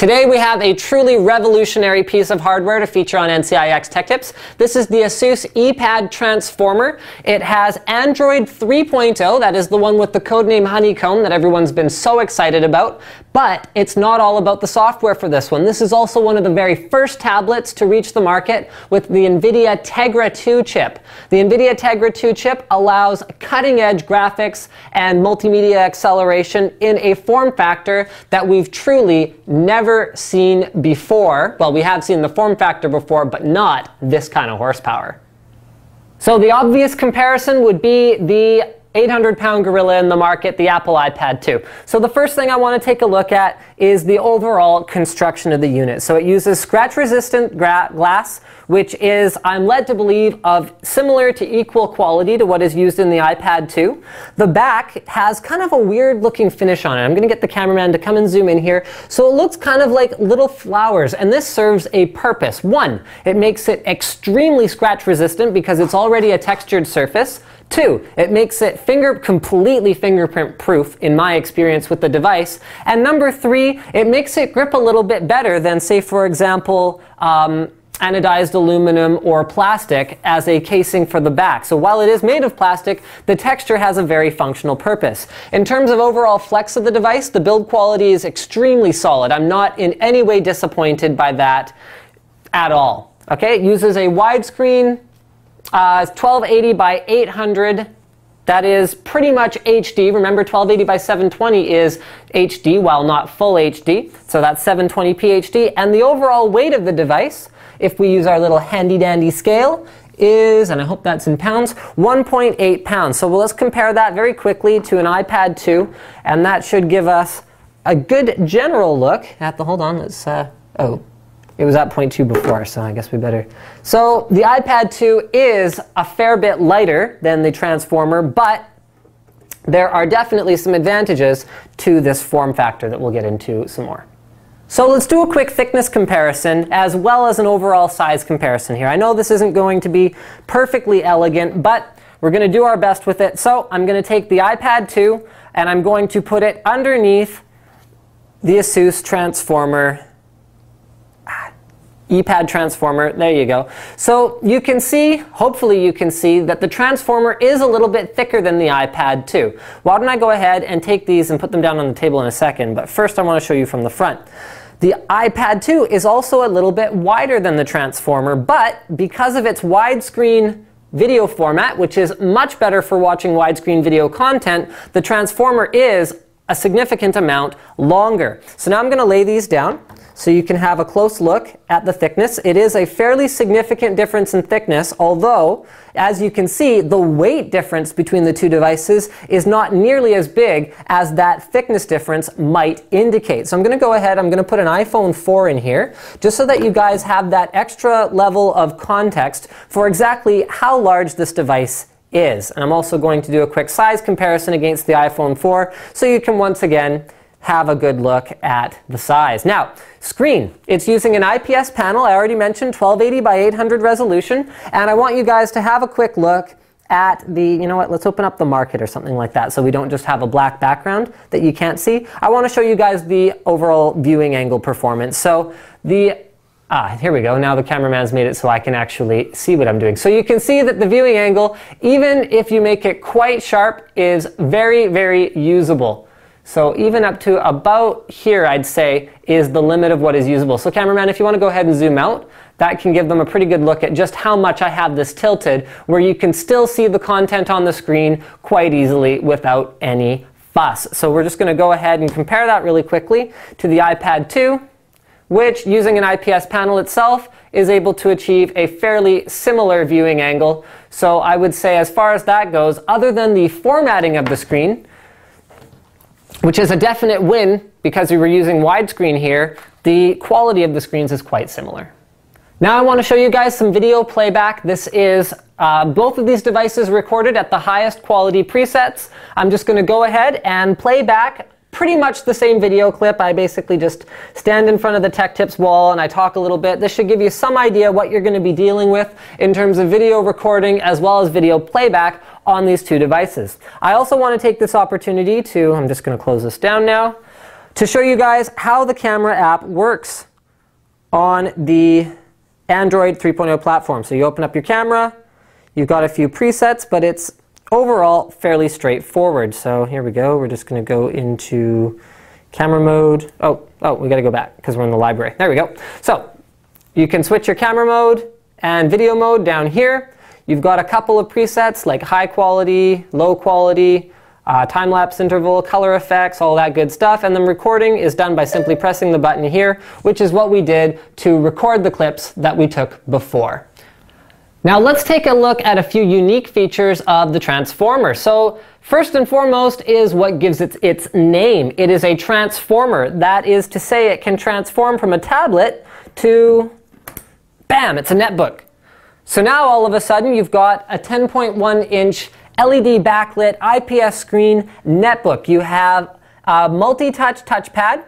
Today we have a truly revolutionary piece of hardware to feature on NCIX Tech Tips. This is the Asus iPad transformer. It has Android 3.0, that is the one with the codename Honeycomb that everyone's been so excited about. But it's not all about the software for this one. This is also one of the very first tablets to reach the market with the NVIDIA Tegra 2 chip. The NVIDIA Tegra 2 chip allows cutting-edge graphics and multimedia acceleration in a form factor that we've truly never seen before. Well, we have seen the form factor before, but not this kind of horsepower. So the obvious comparison would be the 800-pound gorilla in the market, the Apple iPad 2. So the first thing I want to take a look at is the overall construction of the unit. So it uses scratch-resistant glass, which is, I'm led to believe, of similar to equal quality to what is used in the iPad 2. The back has kind of a weird-looking finish on it. I'm going to get the cameraman to come and zoom in here. So it looks kind of like little flowers, and this serves a purpose. One, it makes it extremely scratch-resistant because it's already a textured surface. Two, it makes it completely fingerprint proof in my experience with the device. And number three, it makes it grip a little bit better than, say, for example, anodized aluminum or plastic as a casing for the back. So while it is made of plastic, the texture has a very functional purpose. In terms of overall flex of the device, the build quality is extremely solid. I'm not in any way disappointed by that at all. Okay, it uses a widescreen 1280 by 800. That is pretty much HD. Remember, 1280 by 720 is HD, while not full HD. So that's 720p HD. And the overall weight of the device, if we use our little handy-dandy scale, is, and I hope that's in pounds, 1.8 pounds. So let's compare that very quickly to an iPad 2, and that should give us a good general look at the, hold on, let's, oh. It was at 0.2 before, so I guess we better. So the iPad 2 is a fair bit lighter than the transformer, but there are definitely some advantages to this form factor that we'll get into some more. So let's do a quick thickness comparison as well as an overall size comparison here. I know this isn't going to be perfectly elegant, but we're going to do our best with it. So I'm going to take the iPad 2 and I'm going to put it underneath the Asus transformer. iPad transformer, there you go. So you can see, hopefully you can see, that the transformer is a little bit thicker than the iPad 2. Why don't I go ahead and take these and put them down on the table in a second, but first I want to show you from the front. The iPad 2 is also a little bit wider than the transformer, but because of its widescreen video format, which is much better for watching widescreen video content, the transformer is a significant amount longer. So now I'm going to lay these down so you can have a close look at the thickness. It is a fairly significant difference in thickness, although, as you can see, the weight difference between the two devices is not nearly as big as that thickness difference might indicate. So I'm going to go ahead, I'm going to put an iPhone 4 in here, just so that you guys have that extra level of context for exactly how large this device is. And I'm also going to do a quick size comparison against the iPhone 4, so you can once again have a good look at the size. Now, screen. It's using an IPS panel. I already mentioned 1280 by 800 resolution. And I want you guys to have a quick look at the, you know what, let's open up the market or something like that so we don't just have a black background that you can't see. I want to show you guys the overall viewing angle performance. So the here we go. Now the cameraman's made it so I can actually see what I'm doing. So you can see that the viewing angle, even if you make it quite sharp, is very, very usable. So even up to about here, I'd say, is the limit of what is usable. So cameraman, if you want to go ahead and zoom out, that can give them a pretty good look at just how much I have this tilted, where you can still see the content on the screen quite easily without any fuss. So we're just going to go ahead and compare that really quickly to the iPad 2, which, using an IPS panel itself, is able to achieve a fairly similar viewing angle. So I would say, as far as that goes, other than the formatting of the screen, which is a definite win because we were using widescreen here, the quality of the screens is quite similar. Now I want to show you guys some video playback. This is both of these devices recorded at the highest quality presets. I'm just going to go ahead and play back pretty much the same video clip. I basically just stand in front of the Tech Tips wall and I talk a little bit. This should give you some idea what you're going to be dealing with in terms of video recording as well as video playback on these two devices. I also want to take this opportunity to, I'm just going to close this down now, to show you guys how the camera app works on the Android 3.0 platform. So you open up your camera, you've got a few presets, but it's overall fairly straightforward. So here we go. We're just going to go into camera mode. Oh, we got to go back because we're in the library. There we go. So you can switch your camera mode and video mode down here. You've got a couple of presets like high quality, low quality, time-lapse interval, color effects, all that good stuff. And then recording is done by simply pressing the button here, which is what we did to record the clips that we took before. Now let's take a look at a few unique features of the transformer. So first and foremost is what gives it its name. It is a transformer. That is to say it can transform from a tablet to, bam, it's a netbook. So now all of a sudden you've got a 10.1-inch LED backlit IPS screen netbook. You have a multi-touch touchpad,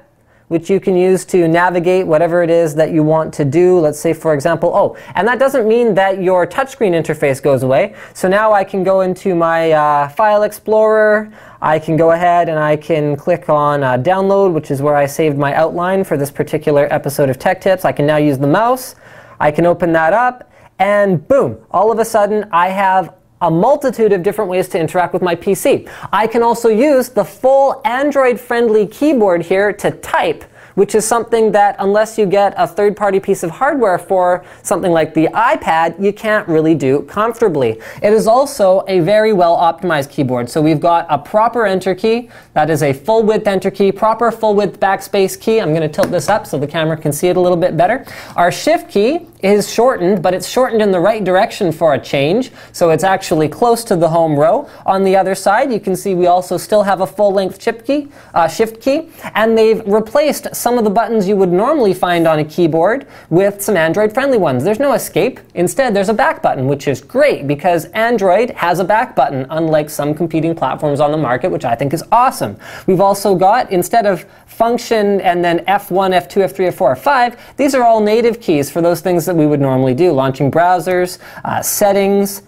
which you can use to navigate whatever it is that you want to do. Let's say, for example, and that doesn't mean that your touchscreen interface goes away. So now I can go into my File Explorer. I can go ahead and I can click on Download, which is where I saved my outline for this particular episode of Tech Tips. I can now use the mouse. I can open that up, and boom, all of a sudden I have a multitude of different ways to interact with my PC. I can also use the full Android-friendly keyboard here to type, which is something that unless you get a third-party piece of hardware for something like the iPad, you can't really do comfortably. It is also a very well-optimized keyboard. So we've got a proper enter key, that is a full-width enter key, proper full-width backspace key. I'm going to tilt this up so the camera can see it a little bit better. Our shift key is shortened, but it's shortened in the right direction for a change, so it's actually close to the home row. On the other side, you can see we also still have a full-length shift key, and they've replaced some of the buttons you would normally find on a keyboard with some Android-friendly ones. There's no escape. Instead, there's a back button, which is great because Android has a back button, unlike some competing platforms on the market, which I think is awesome. We've also got, instead of function and then F1, F2, F3, F4, F5, these are all native keys for those things that we would normally do. Launching browsers, settings,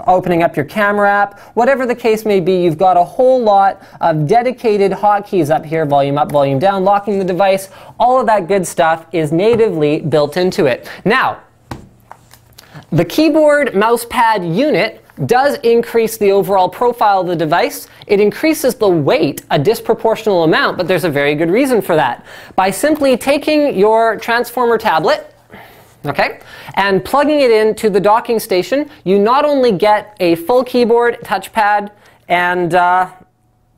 opening up your camera app, whatever the case may be, you've got a whole lot of dedicated hotkeys up here, volume up, volume down, locking the device, all of that good stuff is natively built into it. Now, the keyboard mouse pad unit does increase the overall profile of the device. It increases the weight a disproportional amount, but there's a very good reason for that. By simply taking your transformer tablet, okay, and plugging it into the docking station, you not only get a full keyboard, touchpad, and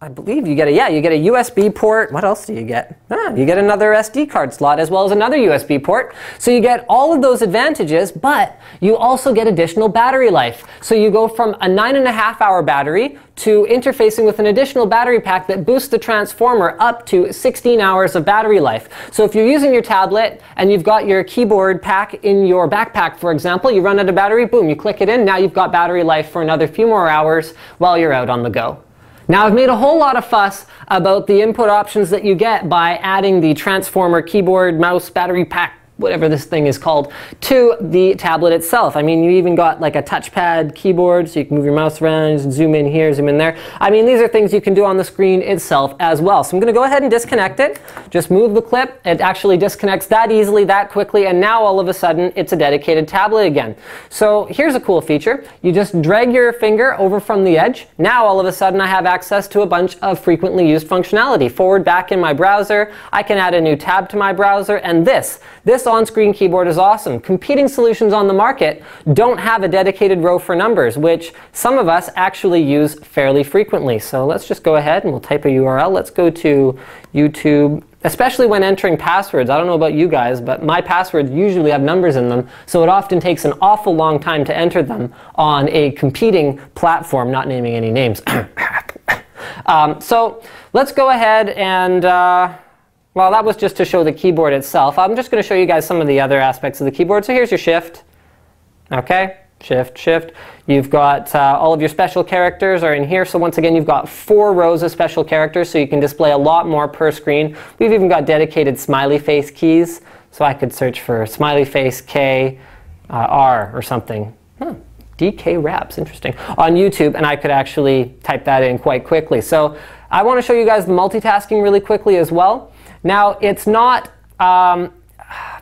I believe you get a USB port. What else do you get? You get another SD card slot as well as another USB port. So you get all of those advantages, but you also get additional battery life. So you go from a 9.5-hour battery to interfacing with an additional battery pack that boosts the transformer up to 16 hours of battery life. So if you're using your tablet and you've got your keyboard pack in your backpack, for example, you run out of battery, boom, you click it in, now you've got battery life for another few more hours while you're out on the go. Now, I've made a whole lot of fuss about the input options that you get by adding the transformer keyboard, mouse, battery pack, whatever this thing is called, to the tablet itself. I mean, you even got like a touchpad keyboard, so you can move your mouse around, zoom in here, zoom in there. I mean, these are things you can do on the screen itself as well. So I'm going to go ahead and disconnect it. Just move the clip. It actually disconnects that easily, that quickly, and now all of a sudden, it's a dedicated tablet again. So here's a cool feature. You just drag your finger over from the edge. Now all of a sudden, I have access to a bunch of frequently used functionality. Forward, back in my browser. I can add a new tab to my browser, and this on-screen keyboard is awesome. Competing solutions on the market don't have a dedicated row for numbers, which some of us actually use fairly frequently. So let's just go ahead and we'll type a URL. Let's go to YouTube, especially when entering passwords. I don't know about you guys, but my passwords usually have numbers in them, so it often takes an awful long time to enter them on a competing platform, not naming any names. So let's go ahead and well, that was just to show the keyboard itself. I'm just going to show you guys some of the other aspects of the keyboard. So here's your shift. Okay, shift, shift. You've got all of your special characters are in here. So once again, you've got 4 rows of special characters, so you can display a lot more per screen. We've even got dedicated smiley face keys. So I could search for smiley face K R or something. DK Raps, interesting, on YouTube, and I could actually type that in quite quickly. So I want to show you guys the multitasking really quickly as well. Now, it's not,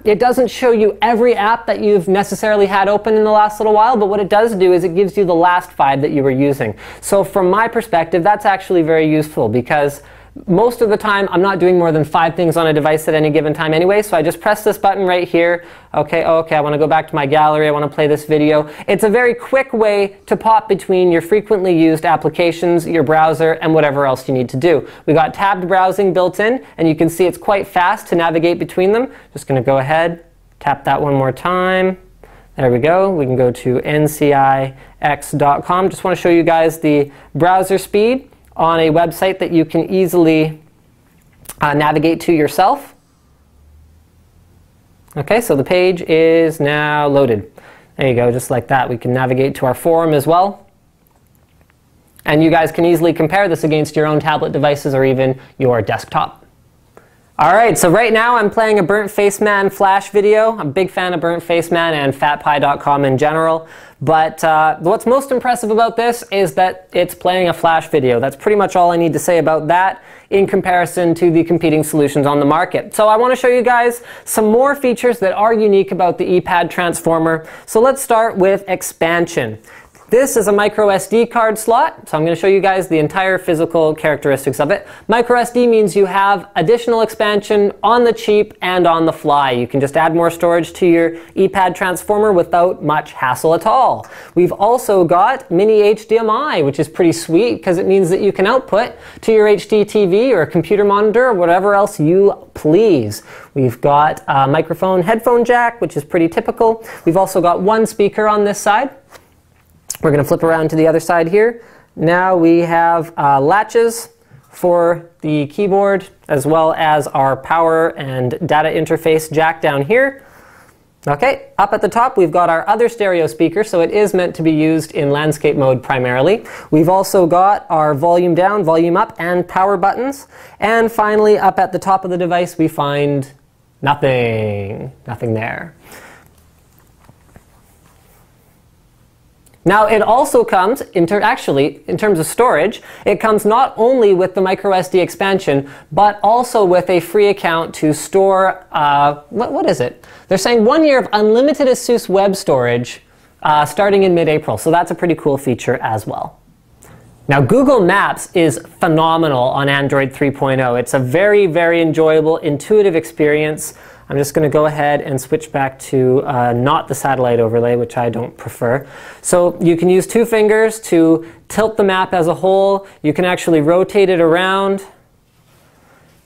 it doesn't show you every app that you've necessarily had open in the last little while, but what it does do is it gives you the last 5 that you were using. So from my perspective, that's actually very useful because most of the time, I'm not doing more than 5 things on a device at any given time anyway, so I just press this button right here. Okay, I want to go back to my gallery, I want to play this video. It's a very quick way to pop between your frequently used applications, your browser, and whatever else you need to do. We got tabbed browsing built in, and you can see it's quite fast to navigate between them. Just going to go ahead, tap that one more time. There we go. We can go to ncix.com. Just want to show you guys the browser speed on a website that you can easily navigate to yourself. Okay, so the page is now loaded. There you go, just like that. We can navigate to our forum as well. And you guys can easily compare this against your own tablet devices or even your desktop. Alright, so right now I'm playing a Burnt Face Man Flash video. I'm a big fan of Burnt Face Man and fatpie.com in general. But what's most impressive about this is that it's playing a Flash video. That's pretty much all I need to say about that in comparison to the competing solutions on the market. So I want to show you guys some more features that are unique about the iPad transformer. So let's start with expansion. This is a micro SD card slot, so I'm going to show you guys the entire physical characteristics of it. Micro SD means you have additional expansion on the cheap and on the fly. You can just add more storage to your iPad transformer without much hassle at all. We've also got mini HDMI, which is pretty sweet because it means that you can output to your HD TV or a computer monitor or whatever else you please. We've got a microphone headphone jack, which is pretty typical. We've also got one speaker on this side. We're going to flip around to the other side here. Now we have latches for the keyboard as well as our power and data interface jack down here. Okay, up at the top we've got our other stereo speaker, so it is meant to be used in landscape mode primarily. We've also got our volume down, volume up, and power buttons. And finally, up at the top of the device we find nothing there. Now it also comes, in terms of storage, it comes not only with the micro SD expansion, but also with a free account to store, what is it? They're saying 1 year of unlimited Asus web storage starting in mid-April, so that's a pretty cool feature as well. Now Google Maps is phenomenal on Android 3.0. It's a very, very enjoyable, intuitive experience. I'm just going to go ahead and switch back to not the satellite overlay, which I don't prefer. So you can use 2 fingers to tilt the map as a whole. You can actually rotate it around.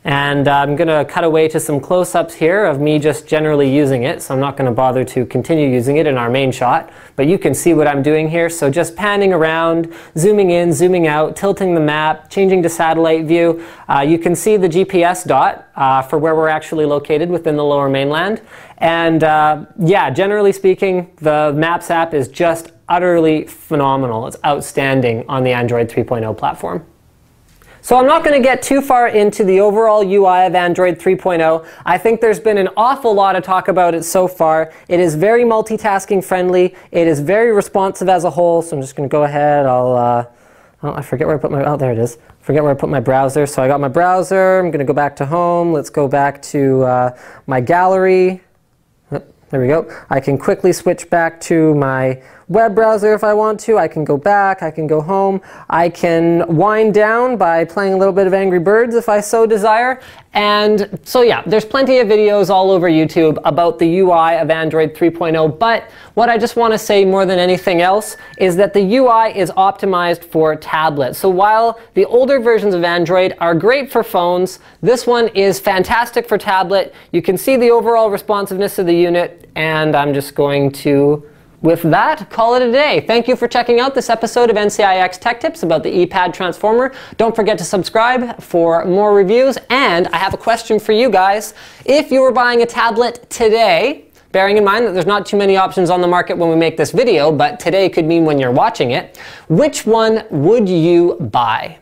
And I'm going to cut away to some close-ups here of me just generally using it, so I'm not going to bother to continue using it in our main shot. But you can see what I'm doing here, so just panning around, zooming in, zooming out, tilting the map, changing to satellite view. You can see the GPS dot for where we're actually located within the lower mainland. And yeah, generally speaking, the Maps app is just utterly phenomenal. It's outstanding on the Android 3.0 platform. So I'm not going to get too far into the overall UI of Android 3.0. I think there's been an awful lot of talk about it so far. It is very multitasking friendly. It is very responsive as a whole. So I'm just going to go ahead. Oh, I forget where I put my, oh, there it is. Forget where I put my browser. So I got my browser. I'm going to go back to home. Let's go back to my gallery. There we go. I can quickly switch back to my web browser if I want to. I can go back, I can go home. I can wind down by playing a little bit of Angry Birds if I so desire. And so yeah, there's plenty of videos all over YouTube about the UI of Android 3.0, but what I just want to say more than anything else is that the UI is optimized for tablets. So while the older versions of Android are great for phones, this one is fantastic for tablet. You can see the overall responsiveness of the unit, and I'm just going to, with that, call it a day. Thank you for checking out this episode of NCIX Tech Tips about the iPad transformer. Don't forget to subscribe for more reviews. And I have a question for you guys. If you were buying a tablet today, bearing in mind that there's not too many options on the market when we make this video, but today could mean when you're watching it, which one would you buy?